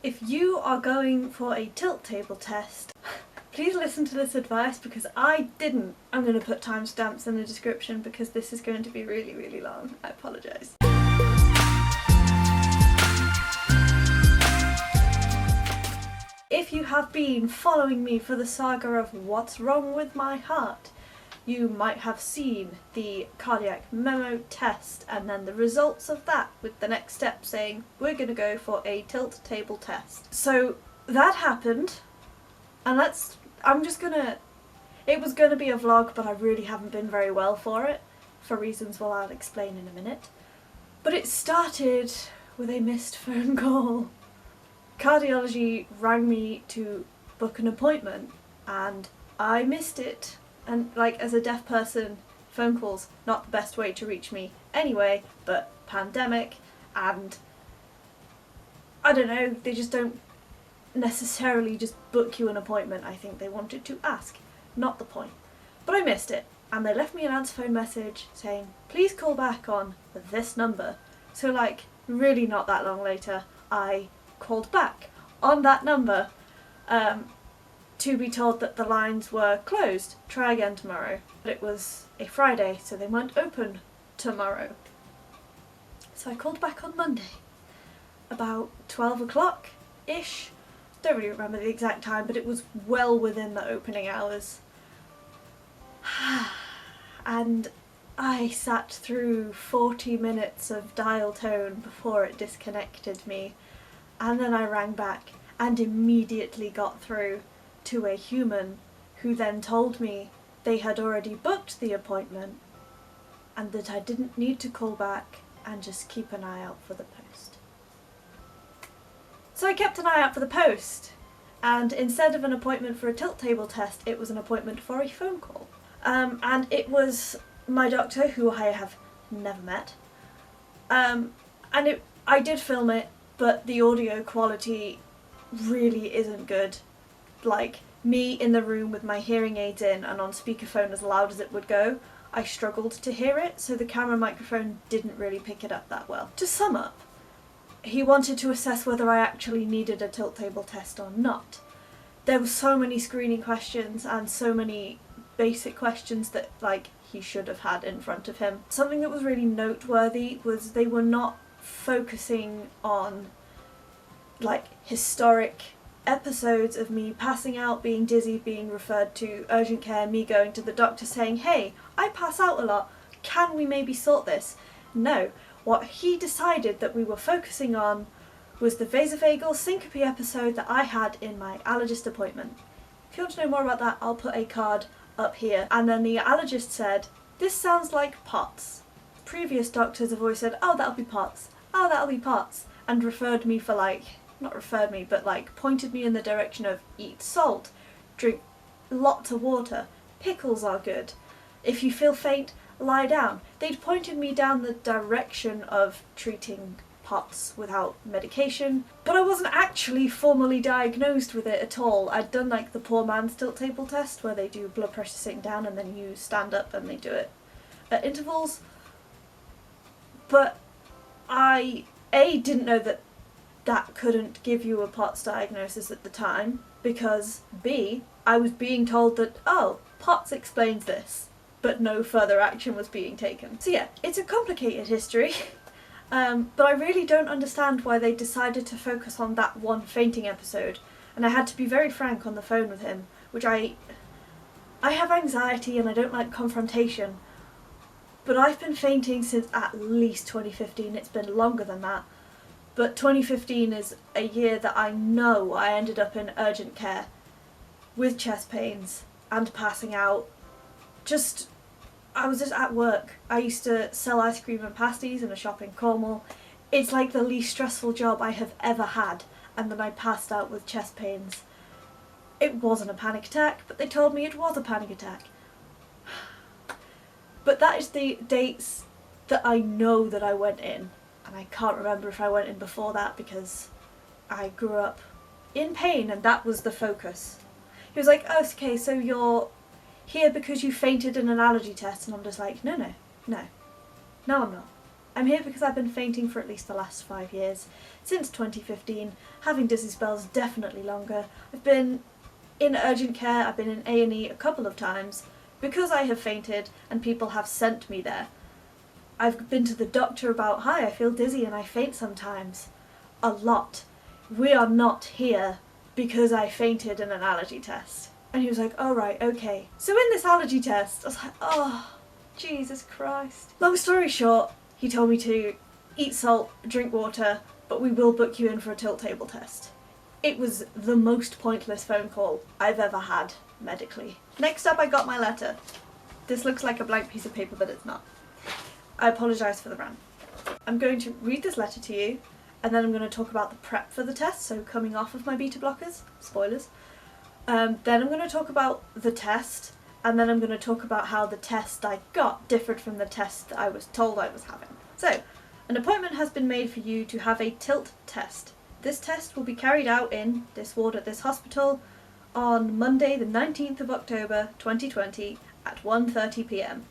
If you are going for a tilt table test, please listen to this advice because I didn't. I'm going to put timestamps in the description because this is going to be really, really long. I apologise. If you have been following me for the saga of what's wrong with my heart, you might have seen the cardiac memo test and then the results of that with the next step saying we're going to go for a tilt table test. So that happened, and it was going to be a vlog, but I really haven't been very well for it, for reasons I'll explain in a minute. But it started with a missed phone call. Cardiology rang me to book an appointment and I missed it. And as a deaf person, phone calls not the best way to reach me anyway, but pandemic, and I don't know, they just don't necessarily just book you an appointment. I think they wanted to ask, not the point. But I missed it, and they left me an answer phone message saying, please call back on this number. So really not that long later, I called back on that number to be told that the lines were closed, try again tomorrow. But it was a Friday, so they weren't open tomorrow. So I called back on Monday, about 12 o'clock-ish. Don't really remember the exact time, but it was well within the opening hours. And I sat through 40 minutes of dial tone before it disconnected me. And then I rang back and immediately got through to a human who then told me they had already booked the appointment and that I didn't need to call back and just keep an eye out for the post. So I kept an eye out for the post, and instead of an appointment for a tilt table test, it was an appointment for a phone call. And it was my doctor, who I have never met. I did film it, but the audio quality really isn't good. Me in the room with my hearing aids in and on speakerphone as loud as it would go, I struggled to hear it, so the camera microphone didn't really pick it up that well. To sum up, he wanted to assess whether I actually needed a tilt table test or not. There were so many screening questions and so many basic questions that he should have had in front of him. Something that was really noteworthy was they were not focusing on historic episodes of me passing out, being dizzy, being referred to urgent care, me going to the doctor saying, hey, I pass out a lot, can we maybe sort this? No, what he decided that we were focusing on was the vasovagal syncope episode that I had in my allergist appointment. If you want to know more about that, I'll put a card up here. And then the allergist said, this sounds like POTS. Previous doctors have always said, oh, that'll be POTS, oh, that'll be POTS, and referred me for not referred me, but pointed me in the direction of eat salt, drink lots of water, pickles are good, if you feel faint, lie down. They'd pointed me down the direction of treating POTS without medication, but I wasn't actually formally diagnosed with it at all. I'd done the poor man's tilt table test where they do blood pressure sitting down and then you stand up and they do it at intervals, but I didn't know that couldn't give you a POTS diagnosis at the time, because B, I was being told that, oh, POTS explains this, but no further action was being taken. So yeah, it's a complicated history, but I really don't understand why they decided to focus on that one fainting episode, and I had to be very frank on the phone with him, which I have anxiety and I don't like confrontation, but I've been fainting since at least 2015, it's been longer than that. But 2015 is a year that I know I ended up in urgent care with chest pains and passing out. I was just at work. I used to sell ice cream and pasties in a shop in Cornwall. It's the least stressful job I have ever had, and then I passed out with chest pains. It wasn't a panic attack, but they told me it was a panic attack. But that is the dates that I know that I went in. And I can't remember if I went in before that because I grew up in pain and that was the focus. He was like, oh, okay, so you're here because you fainted in an allergy test. And I'm just like, no, I'm not. I'm here because I've been fainting for at least the last 5 years. Since 2015, having dizzy spells definitely longer. I've been in urgent care, I've been in A&E a couple of times because I have fainted and people have sent me there. I've been to the doctor about, hi, I feel dizzy and I faint sometimes. A lot. We are not here because I fainted in an allergy test. And he was like, oh right, okay. So in this allergy test, I was like, oh, Jesus Christ. Long story short, he told me to eat salt, drink water, but we will book you in for a tilt table test. It was the most pointless phone call I've ever had medically. Next up, I got my letter. This looks like a blank piece of paper, but it's not. I apologise for the rant. I'm going to read this letter to you, and then I'm going to talk about the prep for the test, so coming off of my beta blockers, spoilers. Then I'm going to talk about the test, and then I'm going to talk about how the test I got differed from the test that I was told I was having. So, an appointment has been made for you to have a tilt test. This test will be carried out in this ward at this hospital on Monday the 19th of October 2020 at 1:30 p.m.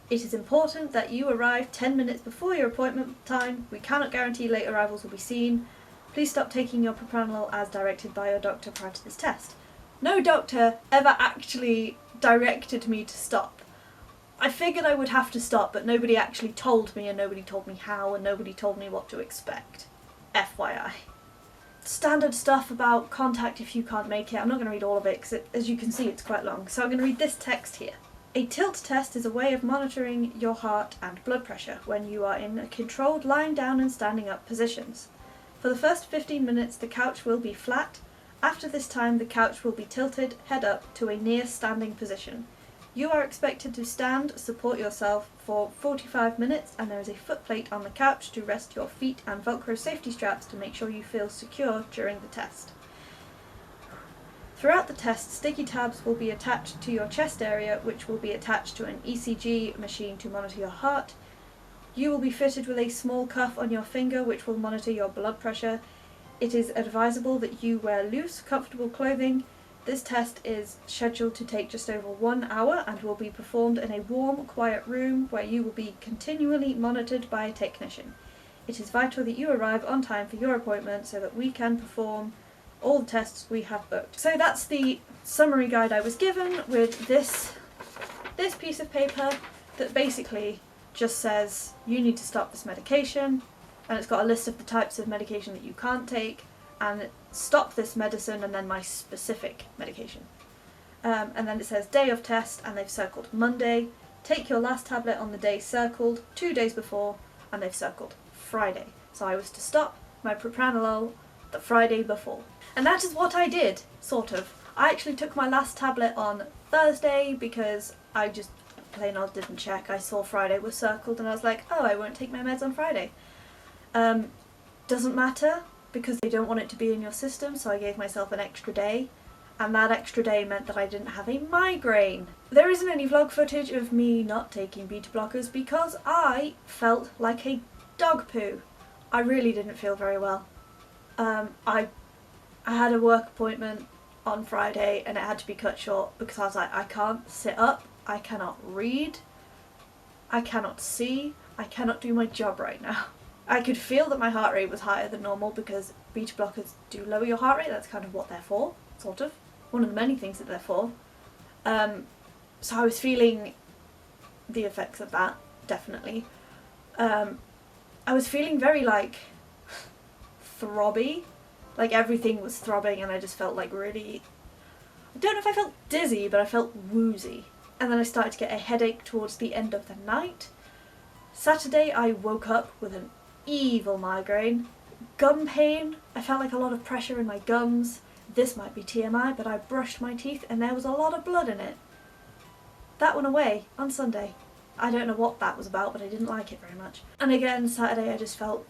It is important that you arrive 10 minutes before your appointment time. We cannot guarantee late arrivals will be seen. Please stop taking your propranolol as directed by your doctor prior to this test. No doctor ever actually directed me to stop. I figured I would have to stop, but nobody actually told me, and nobody told me how, and nobody told me what to expect. FYI. Standard stuff about contact if you can't make it. I'm not going to read all of it because, as you can see, it's quite long. So I'm going to read this text here. A tilt test is a way of monitoring your heart and blood pressure when you are in a controlled lying down and standing up positions. For the first 15 minutes, the couch will be flat. After this time, the couch will be tilted head up to a near standing position. You are expected to stand, support yourself for 45 minutes, and there is a foot plate on the couch to rest your feet and Velcro safety straps to make sure you feel secure during the test. Throughout the test, sticky tabs will be attached to your chest area, which will be attached to an ECG machine to monitor your heart. You will be fitted with a small cuff on your finger, which will monitor your blood pressure. It is advisable that you wear loose, comfortable clothing. This test is scheduled to take just over 1 hour and will be performed in a warm, quiet room where you will be continually monitored by a technician. It is vital that you arrive on time for your appointment so that we can perform all the tests we have booked. So that's the summary guide I was given with this piece of paper that basically just says you need to stop this medication, and it's got a list of the types of medication that you can't take, and stop this medicine and then my specific medication. And then it says day of test, and they've circled Monday. Take your last tablet on the day circled 2 days before, and they've circled Friday. So I was to stop my propranolol the Friday before. And that is what I did, sort of. I actually took my last tablet on Thursday because I just plain old didn't check. I saw Friday was circled and I was like, oh, I won't take my meds on Friday. Doesn't matter because they don't want it to be in your system, so I gave myself an extra day, and that extra day meant that I didn't have a migraine. There isn't any vlog footage of me not taking beta blockers because I felt like a dog poo. I really didn't feel very well. I had a work appointment on Friday and it had to be cut short because I was like, I can't sit up, I cannot read, I cannot see, I cannot do my job right now. I could feel that my heart rate was higher than normal because beta blockers do lower your heart rate. That's kind of what they're for, sort of. One of the many things that they're for. So I was feeling the effects of that, definitely. I was feeling very, throbby. Like everything was throbbing and I just felt really... I don't know if I felt dizzy, but I felt woozy. And then I started to get a headache towards the end of the night. Saturday I woke up with an evil migraine. Gum pain. I felt like a lot of pressure in my gums. This might be TMI, but I brushed my teeth and there was a lot of blood in it. That went away on Sunday. I don't know what that was about, but I didn't like it very much. And again, Saturday I just felt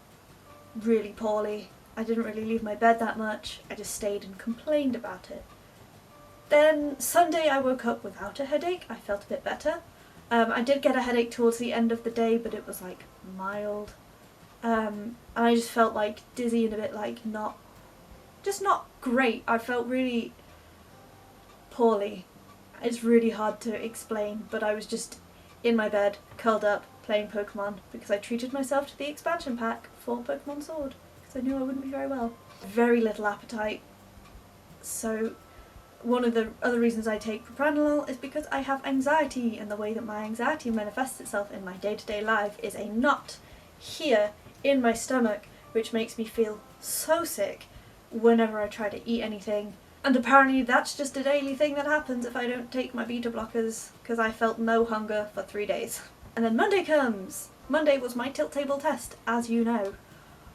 really poorly. I didn't really leave my bed that much. I just stayed and complained about it. Then Sunday I woke up without a headache. I felt a bit better. I did get a headache towards the end of the day, but it was mild. And I just felt dizzy and a bit not great. I felt really poorly. It's really hard to explain, but I was just in my bed, curled up, playing Pokemon because I treated myself to the expansion pack for Pokemon Sword because I knew I wouldn't be very well. Very little appetite. So one of the other reasons I take propranolol is because I have anxiety, and the way that my anxiety manifests itself in my day-to-day life is a knot here in my stomach, which makes me feel so sick whenever I try to eat anything. And apparently that's just a daily thing that happens if I don't take my beta blockers, because I felt no hunger for 3 days. And then Monday comes. Monday was my tilt table test, as you know.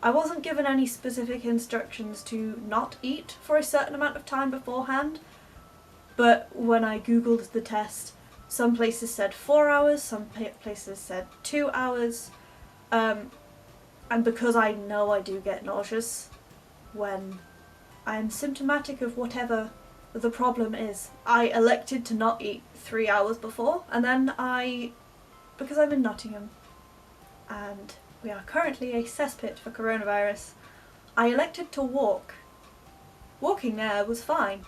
I wasn't given any specific instructions to not eat for a certain amount of time beforehand, but when I googled the test, some places said 4 hours, some places said 2 hours, and because I know I do get nauseous when I am symptomatic of whatever the problem is, I elected to not eat 3 hours before, and then because I'm in Nottingham, and we are currently a cesspit for coronavirus, I elected to walk. Walking there was fine.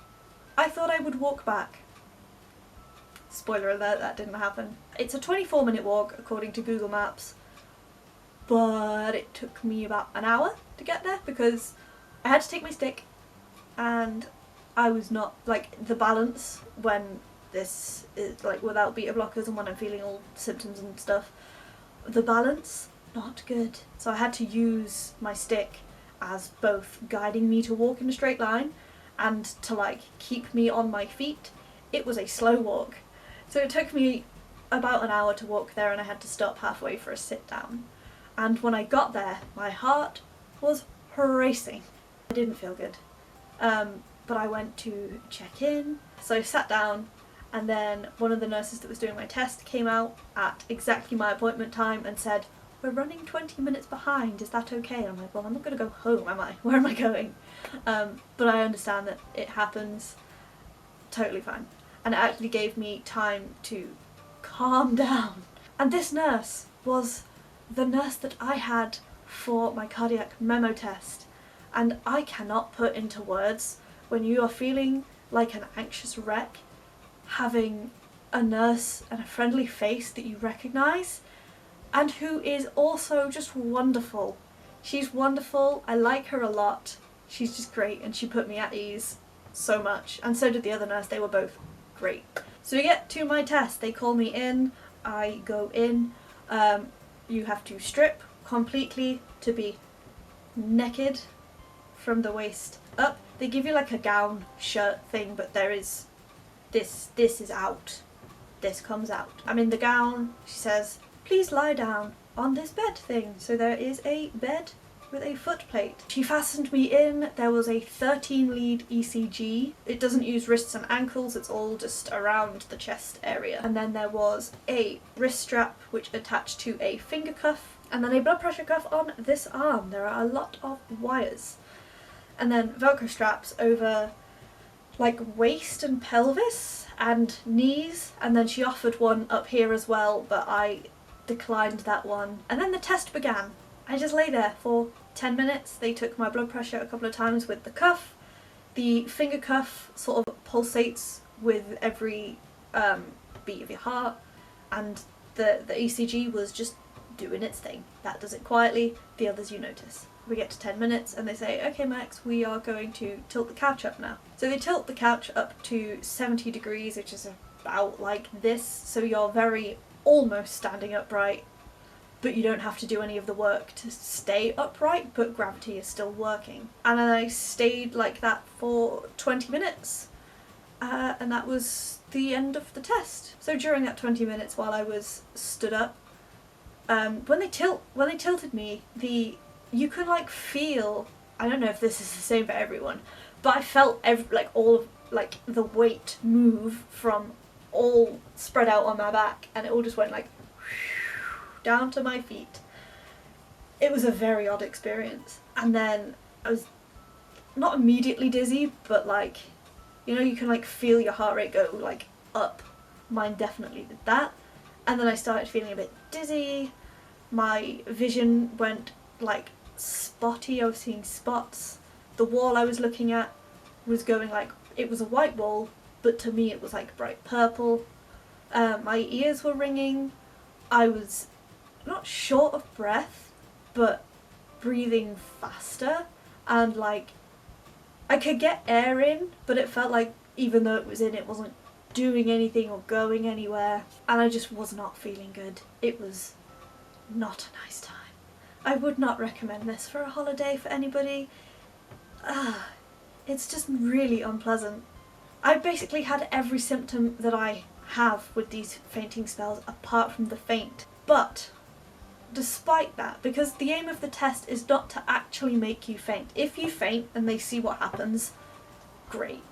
I thought I would walk back. Spoiler alert, that didn't happen. It's a 24-minute walk according to Google Maps, but it took me about an hour to get there because I had to take my stick, and I was not, like, the balance when this is, like, without beta blockers and when I'm feeling all symptoms and stuff, the balance, not good. So I had to use my stick as both guiding me to walk in a straight line and to, like, keep me on my feet. It was a slow walk. So it took me about an hour to walk there, and I had to stop halfway for a sit down. And when I got there, my heart was racing. I didn't feel good. But I went to check in, so I sat down, and then one of the nurses that was doing my test came out at exactly my appointment time and said, "We're running 20 minutes behind, is that okay?" And I'm like, well, I'm not going to go home, am I? Where am I going? But I understand that it happens. Totally fine. And it actually gave me time to calm down. And this nurse was the nurse that I had for my cardiac memo test. And I cannot put into words, when you are feeling like an anxious wreck, having a nurse and a friendly face that you recognise, and who is also just wonderful. She's wonderful, I like her a lot, she's just great, and she put me at ease so much, and so did the other nurse. They were both great. So we get to my test, they call me in, I go in, you have to strip completely to be naked from the waist up. They give you like a gown shirt thing, but there is this is out. This comes out. I'm in the gown. She says, "Please lie down on this bed thing." So there is a bed with a foot plate. She fastened me in. There was a 13 lead ECG. It doesn't use wrists and ankles, it's all just around the chest area. And then there was a wrist strap which attached to a finger cuff, and then a blood pressure cuff on this arm. There are a lot of wires. And then Velcro straps over like waist and pelvis and knees, and then she offered one up here as well, but I declined that one. And then the test began. I just lay there for 10 minutes. They took my blood pressure a couple of times with the cuff. The finger cuff sort of pulsates with every beat of your heart, and the ECG was just doing its thing. That does it quietly, the others you notice. We get to 10 minutes and they say, "Okay Max, we are going to tilt the couch up now." So they tilt the couch up to 70 degrees, which is about like this, so you're very almost standing upright, but you don't have to do any of the work to stay upright, but gravity is still working. And then I stayed like that for 20 minutes, and that was the end of the test. So during that 20 minutes while I was stood up, when they tilted me, you could like feel, I don't know if this is the same for everyone, but I felt all of like the weight move from all spread out on my back, and it all just went like down to my feet. It was a very odd experience. And then I was not immediately dizzy, but like, you know, you can like feel your heart rate go like up. Mine definitely did that. And then I started feeling a bit dizzy. My vision went like spotty. I was seeing spots. The wall I was looking at was going like, it was a white wall, but to me it was like bright purple. My ears were ringing. I was not short of breath, but breathing faster, and like I could get air in, but it felt like even though it was in, it wasn't doing anything or going anywhere, and I just was not feeling good. It was not a nice time. I would not recommend this for a holiday for anybody. It's just really unpleasant. I basically had every symptom that I have with these fainting spells apart from the faint. But despite that, because the aim of the test is not to actually make you faint. If you faint and they see what happens, great.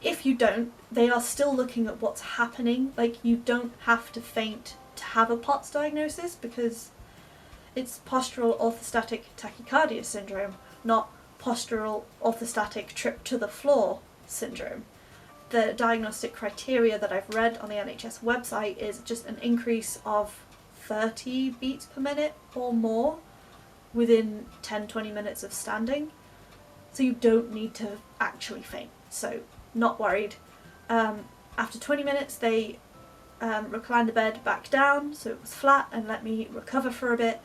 If you don't, they are still looking at what's happening. Like, you don't have to faint to have a POTS diagnosis, because it's postural orthostatic tachycardia syndrome, not postural orthostatic trip to the floor syndrome. The diagnostic criteria that I've read on the NHS website is just an increase of 30 beats per minute or more within 10-20 minutes of standing. So you don't need to actually faint. So not worried. After 20 minutes they reclined the bed back down so it was flat and let me recover for a bit.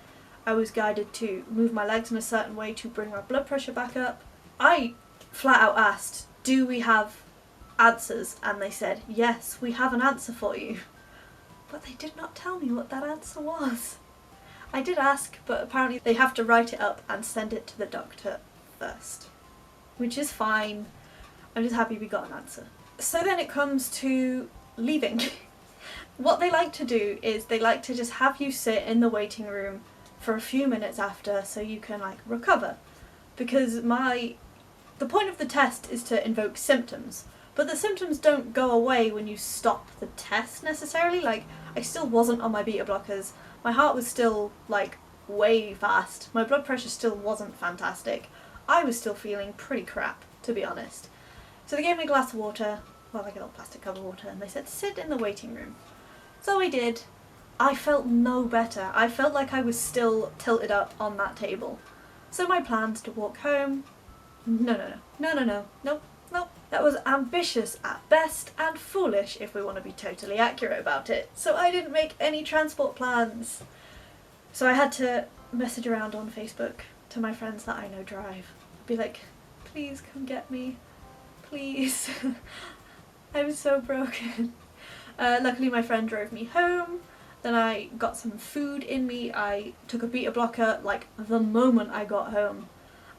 I was guided to move my legs in a certain way to bring my blood pressure back up. I flat out asked, do we have answers? And they said, yes, we have an answer for you. But they did not tell me what that answer was. I did ask, but apparently they have to write it up and send it to the doctor first. Which is fine. I'm just happy we got an answer. So then it comes to leaving. What they like to do is they like to just have you sit in the waiting room for a few minutes after so you can like recover. Because the point of the test is to invoke symptoms. But the symptoms don't go away when you stop the test necessarily. Like, I still wasn't on my beta blockers. My heart was still like way fast. My blood pressure still wasn't fantastic. I was still feeling pretty crap, to be honest. So they gave me a glass of water, well, like a little plastic cup of water, and they said sit in the waiting room. So I did. I felt no better. I felt like I was still tilted up on that table. So my plans to walk home, no. That was ambitious at best and foolish if we want to be totally accurate about it. So I didn't make any transport plans. So I had to message around on Facebook to my friends that I know drive. Be like, please come get me. Please. I'm so broken. Luckily my friend drove me home. Then I got some food in me. I took a beta blocker like the moment I got home.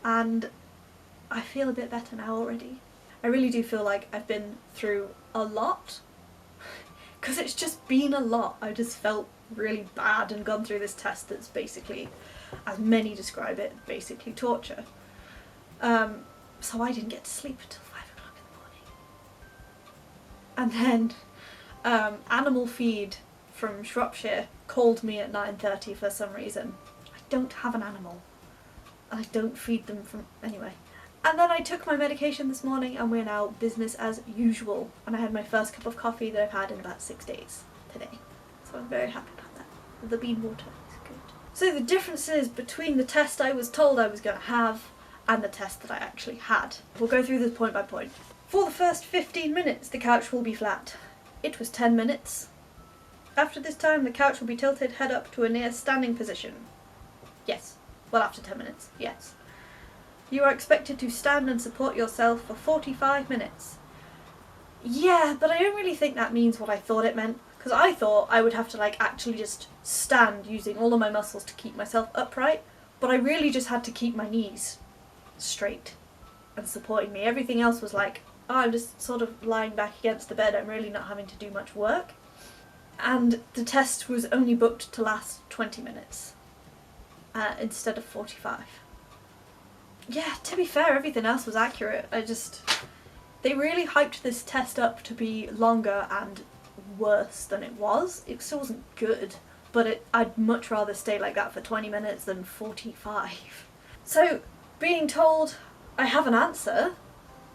And I feel a bit better now already. I really do feel like I've been through a lot. Because it's just been a lot. I just felt really bad and gone through this test that's basically, as many describe it, basically torture. So I didn't get to sleep until 5 o'clock in the morning. And then Animal Feed from Shropshire called me at 9:30 for some reason. I don't have an animal. And I don't feed them from... anyway. And then I took my medication this morning and we're now business as usual. And I had my first cup of coffee that I've had in about 6 days today. So I'm very happy about that. The bean water is good. So the differences between the test I was told I was going to have and the test that I actually had. We'll go through this point by point. For the first 15 minutes, the couch will be flat. It was 10 minutes. After this time, the couch will be tilted head up to a near standing position. Yes. Well, after 10 minutes, yes. You are expected to stand and support yourself for 45 minutes. Yeah, but I don't really think that means what I thought it meant. Because I thought I would have to like actually just stand using all of my muscles to keep myself upright. But I really just had to keep my knees straight and supporting me. Everything else was like, oh, I'm just sort of lying back against the bed. I'm really not having to do much work. And the test was only booked to last 20 minutes instead of 45. Yeah, to be fair, everything else was accurate. They really hyped this test up to be longer and worse than it was. It still wasn't good, but I'd much rather stay like that for 20 minutes than 45. So, being told I have an answer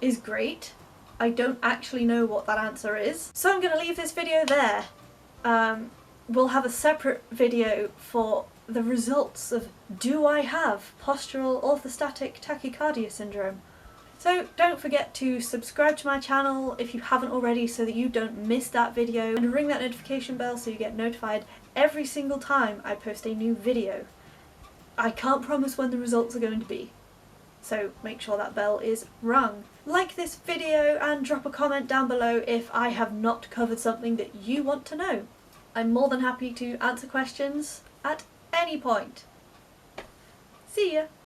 is great. I don't actually know what that answer is. So I'm going to leave this video there. We'll have a separate video for the results of do I have postural orthostatic tachycardia syndrome So don't forget to subscribe to my channel if you haven't already so that you don't miss that video, and ring that notification bell so you get notified every single time I post a new video. I can't promise when the results are going to be, so make sure that bell is rung. Like this video and drop a comment down below if I have not covered something that you want to know. I'm more than happy to answer questions at any point. See ya!